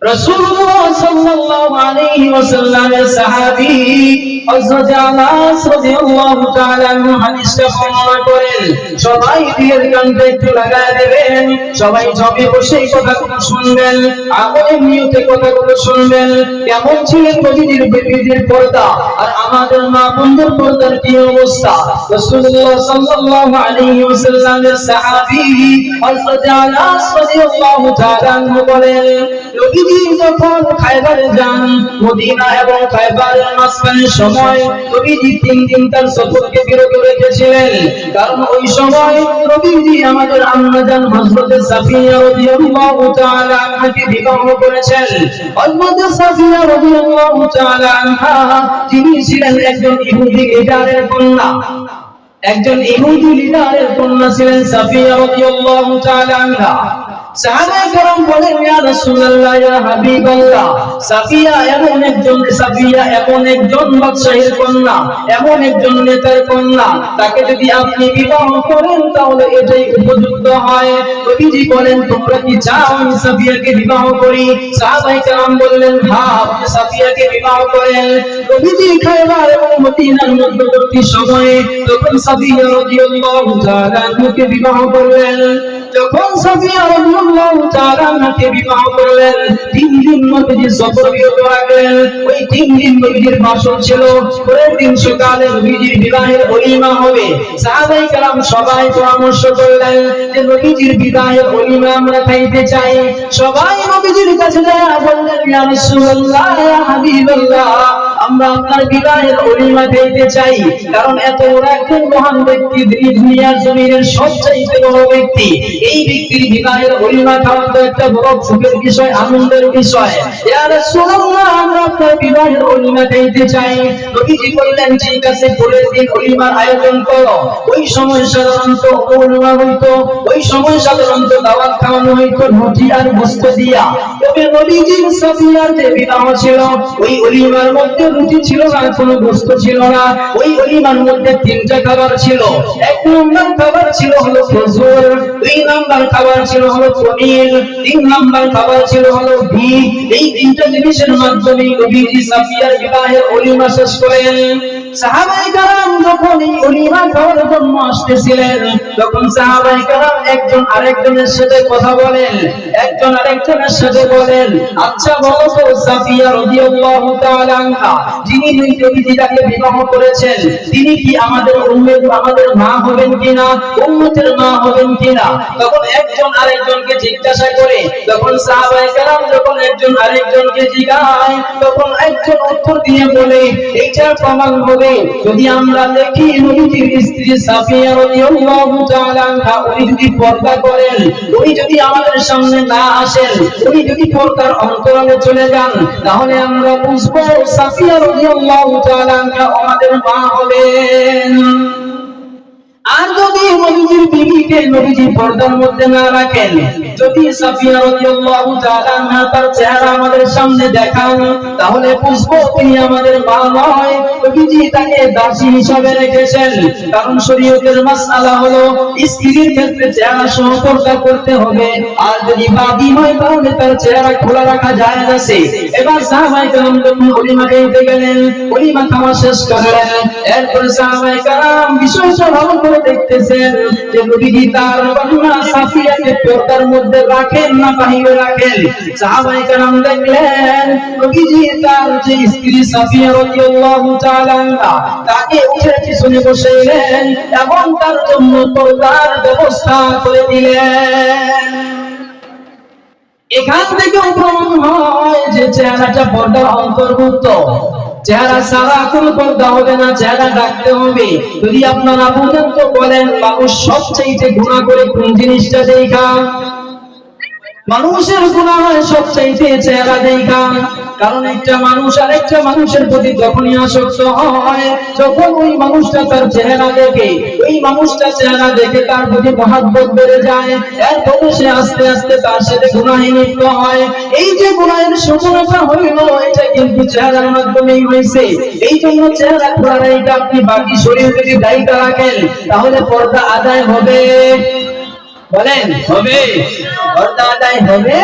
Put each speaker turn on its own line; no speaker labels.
রাসূলুল্লাহ সাল্লাল্লাহু আলাইহি ওয়াসাল্লামের সাহাবী হযরত আনাস রাদিয়াল্লাহু তাআলা আনহু হাদিসটা বর্ণনা করেন। সবাই দিলের কানটা একটু লাগায় দেবেন, সবাই জমে বসে কথাগুলো শুনবেন, আমলে নিয়তে কথাগুলো শুনবেন। কেমন ছিলেন নবীজির বিবিদের পর্দা, আর আমাদের মা বোনদের পর্দার কি অবস্থা? রাসূলুল্লাহ সাল্লাল্লাহু আলাইহি ওয়াসাল্লামের সাহাবী হযরত আনাস রাদিয়াল্লাহু তাআলা আনহু বলেন, নবীজি যখন খায়বারে যান, মদিনা এবং খায়বারের মাঝখানে সময় নবীজি 3 দিন তার সফরকে বিরত রেখেছিলেন। কারণ ওই সময় নবীজি আমাদের আম্মা জান হযরত সাফিয়া রাদিয়াল্লাহু তাআলা আনহাকে বিবাহ করেছেন। হযরত সাফিয়া রাদিয়াল্লাহু তাআলা আনহা যিনি ছিলেন একজন ইহুদি লিডারের কন্যা, একজন ইহুদি লিডারের কন্যা ছিলেন সাফিয়া রাদিয়াল্লাহু তাআলা আনহা। সাহাবায়ে কেরাম বলেন, ইয়া রাসূলুল্লাহ, ইয়া হাবিবাল্লাহ, সাফিয়া এমন একজন বাদশাহের কন্যা, এমন একজন নেতার কন্যা, তাকে যদি আপনি বিবাহ করেন তাহলে এটাই উপযুক্ত হয়। নবীজি বলেন, তোমরা কি চাও আমি সাফিয়াকে বিবাহ করি? সাহাবায়ে কেরাম বললেন, হ্যাঁ, আপনি সাফিয়াকে বিবাহ করেন। নবীজি খায়বার এবং মদিনার মধ্যবর্তী সময়ে তখন সাফিয়া রাদিয়াল্লাহু তাআলা আনহাকে বিবাহ করলেন। যখন সাফিয়া রাদিয়াল্লাহু তাআলা আনহাকে বিবাহ করলেন, 3 দিন নবীজি সফর বিরত রাখলেন। ওই 3 দিন নবীজির বাসর ছিল, পরের দিন সকালে নবীজির বিবাহের ওলিমা হবে। সাহাবায়ে কেরাম সবাই পরামর্শ করলেন যে নবীজির বিবাহের ওলিমা আমরা খাইতে চাই। সবাই নবীজির কাছে যায় বললেন, ইয়া রাসূলুল্লাহ, ইয়া হাবিবাল্লাহ, আমরা আপনার বিবাহের ওলিমা খাইতে চাই। কারণ এত বড় একজন মহান ব্যক্তি, দুনিয়ার জমিনের সবচেয়ে বড় ব্যক্তি, এই ব্যক্তির বিবাহের ওলিমা খাওয়া তো একটা বড় সুখের বিষয়, আনন্দের বিষয়। ইয়া রাসূলুল্লাহ, আমরা আপনার বিবাহের ওলিমা খাইতে চাই। নবীজি বললেন, ঠিক আছে, পরের দিন ওলিমার আয়োজন করো। ওই সময় সাধারণত ওলিমা হইতো, ওই সময় সাধারণত দাওয়াত খাওয়ানো হইতো রুটি আর গোশত দিয়া। তবে নবীজির সাফিয়ার যে বিবাহ ছিল, ওই ওলিমার মধ্যে রুটি ছিল না, কোনো গোশত ছিল না। ওই ওলিমার মধ্যে 3টা খাবার ছিল। 1 নম্বর খাবার ছিল হলো খেজুর, 2 নম্বর খাবার ছিল হলো পনির, 3 নম্বর খাবার ছিল হলো ঘি। এই 3টা জিনিসের মাধ্যমে নবীজি সাফিয়ার বিবাহের ওলিমা শেষ করেন। সাহাবায়ে কেরাম যখন এই ওলিমা খাওয়ার জন্য আসতেছিলেন, তখন সাহাবায়ে কেরাম একজন আরেকজনের সাথে কথা বলেন, একজন আরেকজনের সাথে বলেন, আচ্ছা বলো তো, সাফিয়া রাদিয়াল্লাহু তাআলা আনহা যিনি নবীজিকে বিবাহ করেছেন, তিনি কি আমাদের আমাদের মা হবেন কিনা, উম্মতের মা হবেন কিনা? তখন একজন আরেকজনকে জিজ্ঞাসা করে, তখন সাহাবায়ে কেরাম যখন একজন আরেকজনকে জিজ্ঞাসা, তখন একজন উত্তর দিয়ে বলে, এইটার প্রমাণ হবে যদি আমরা দেখি নবীজির স্ত্রী সাফিয়া রাদিয়াল্লাহু তাআলা আনহা উনি যদি পর্দা করেন, উনি যদি আমাদের সামনে না আসেন, উনি যদি পর্দার অন্তরালে চলে যান, তাহলে আমরা বুঝবো সাফিয়া রাদিয়াল্লাহু তাআলা আনহা আমাদের মা হবেন। আর যদি নবীজির বিবিকে নবীজি পর্দার মধ্যে না রাখেন, যদি সাফিয়া রাদিয়াল্লাহু তাআলা আনহা তার চেহারা আমাদের সামনে দেখান, তাহলে বুঝবো তিনি আমাদের মা নয়, নবীজি তাকে দাসী হিসাবে রেখেছেন। কারণ শরীয়তের মাসআলা হলো স্ত্রীর ক্ষেত্রে চেহারা সহ পর্দা করতে হবে, আর যদি বাদী হয় তাহলে তার চেহারা খোলা রাখা যায় না। এবার সাহাবায়ে কেরাম যখন ওলিমা খাইতে গেলেন, ওলিমা খাওয়া শেষ করলেন, এরপর সাহাবায়ে কেরাম বিষয়টা ভালো করে দেখতেছেন যে নবীজি তার কন্যা সাফিয়াকে পর্দার মধ্যে রাখেন না বাহিরে রাখেন। সাহাবায়ে কেরাম দেখলেন নবীজি তার যে স্ত্রী সাফিয়া রাদিয়াল্লাহু তাআলা আনহা তাকে উঠে পিছনে বসাইলেন এবং তার জন্য পর্দার ব্যবস্থা করে দিলেন। এখান থেকে প্রমাণ হয় যে চেহারাটা পর্দার অন্তর্ভুক্ত। চেহারা সারা কোনো পর্দা হবে না, চেহারা ঢাকতে হবে। যদি আপনারা বুঝেন তো বলেন, মানুষ সবচেয়ে গুনাহ করে কোন জিনিসটা দেখা? মানুষের গুনাহ হয় সবচেয়ে চেহারা দেখা। কারণ একটা মানুষ আরেকটা মানুষের প্রতি যখনই আসক্ত হয়, যখন ওই মানুষটা তার চেহারা দেখে, ওই মানুষটা চেহারা দেখে তার প্রতি মহব্বত বেড়ে যায়, এরপরে সে আস্তে আস্তে তার সাথে গুনাহে লিপ্ত হয়। এই যে গুনাহের সূচনাটা হইল, এটা কিন্তু চেহারার মাধ্যমেই হয়েছে। এই জন্য চেহারা খোলা রেখে আপনি বাকি শরীর যদি দায়িত্ব রাখেন, তাহলে পর্দা আদায় হবে। বলেন, হবে? পর্দা আদায় হবে?